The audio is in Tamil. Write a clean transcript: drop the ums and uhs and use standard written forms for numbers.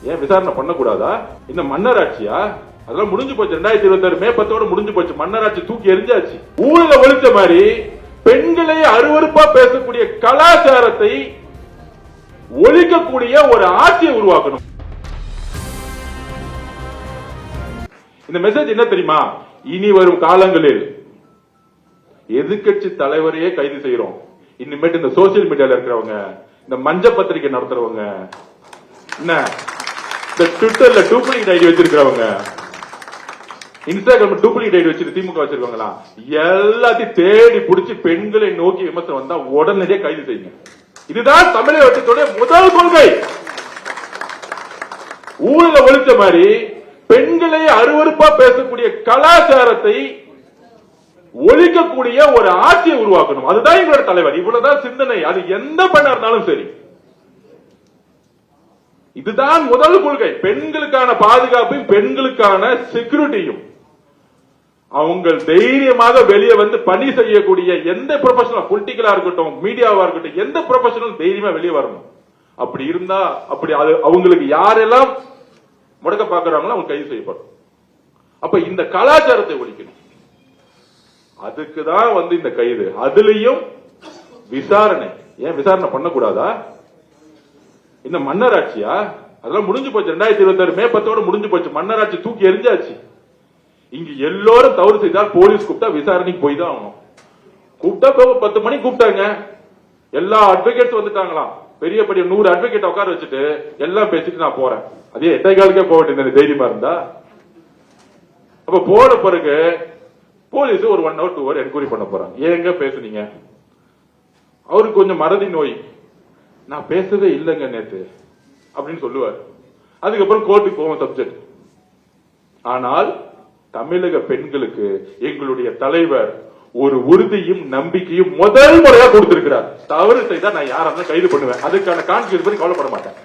ஏன் விசாரணை பண்ணக்கூடாதா? இந்த மன்னராட்சியா? அதெல்லாம் முடிஞ்சு போச்சு. 2026 மே 10 முடிஞ்சு போச்சு. மன்னராட்சி தூக்கி எரிஞ்சாச்சு. ஊழல ஒழிச்ச மாதிரி பெண்களை அருவருப்பா பேசக்கூடிய கலாச்சாரத்தை ஒழிக்கக்கூடிய ஒரு ஆட்சியை உருவாக்கணும். இந்த மெசேஜ் என்ன தெரியுமா? இனி வரும் காலங்களில் எதிர்க்கட்சி தலைவரையே கைது செய்யறோம். இனிமேட்டு இந்த சோசியல் மீடியால இருக்கிறவங்க, இந்த மஞ்ச பத்திரிகை நடத்துறவங்க, என்ன இந்த ட்விட்டர்ல டூப்ளிகேட் ஐடி வச்சிருக்கிறவங்க, இன்ஸ்டாகிராம் டூப்ளிகேட் ஐடி வச்சிருக்க திமுக வச்சிருக்காங்களா, எல்லாத்தையும் தேடி பிடிச்சி பெண்களை நோக்கி விமர்சனம் வந்தா உடனடியே கைது செய்யுங்க. இதுதான் தமிழகத்துடைய முதல் கொள்கை. ஊழல ஒழிச்ச மாதிரி பெண்களை அருவருப்பா பேசக்கூடிய கலாச்சாரத்தை ஒழிக்கக்கூடிய ஒரு ஆட்சியை உருவாக்கணும். அதுதான் எங்களோட தலைவர். இவ்வளவுதான் சிந்தனை. அது எந்த பெண்ணா இருந்தாலும் சரி, இதுதான் முதல் கொள்கை. பெண்களுக்கான பாதுகாப்பையும் பெண்களுக்கான செக்யூரிட்டியும் அவங்க தைரியமாக வெளியே வந்து பணி செய்யக்கூடிய எந்த ப்ரொஃபஷனல், பொலிட்டிக்கலா இருக்கட்டும், மீடியாவா இருக்கட்டும், எந்த ப்ரொஃபஷனல் தைரியமா வெளியே வரணும். அப்படி இருந்தா அப்படி அது அவங்களுக்கு யாரெல்லாம் முடக்க பாக்குறாங்களோ அவங்க கைது செய்யப்படும். அப்ப இந்த கலாச்சாரத்தை ஒழிக்கணும். அதுக்குதான் வந்து இந்த கைது. அதுலயும் விசாரணை. ஏன் விசாரணை பண்ணக்கூடாதா? இந்த மன்னராட்சியா? அதெல்லாம் முடிஞ்சு போச்சு. 2026 மே 10 முடிஞ்சு போச்சு. மன்னராட்சி தூக்கி எரிஞ்சாச்சு. இங்க எல்லோரும் தவறு செய்தால் போலீஸ் கூப்பிட்டா விசாரணைக்கு போய் தான் ஆகணும். கூப்பிட்டா 10 மணிக்கு கூப்பிட்டாங்க. எல்லா அட்வொகேட்ஸ் வந்துட்டாங்களாம். பெரிய பெரிய 100 அட்வொகேட் உட்கார வச்சுட்டு எல்லாம் பேசிட்டு நான் போறேன். அதே 8 காலுக்கே போக வேண்டியது தைரியமா இருந்தா. அப்ப போன பிறகு போலீஸ் ஒரு 1 hour 2 hour என்கொயரி பண்ண போறாங்க. ஏங்க பேசுனீங்க? அவருக்கு கொஞ்சம் மறதி நோய். நான் பேசவே இல்லைங்க நேத்து அப்படின்னு சொல்லுவார். அதுக்கப்புறம் கோர்ட்டுக்கு போவோம் சப்ஜெக்ட். ஆனால் தமிழக பெண்களுக்கு எங்களுடைய தலைவர் ஒரு உறுதியும் நம்பிக்கையும் முதல் முறையா கொடுத்திருக்கிறார். தவறு செய்தா நான் யாராவது கைது பண்ணுவேன். அதுக்கான கான்சியஸ் பத்தி கவலைப்பட மாட்டேன்.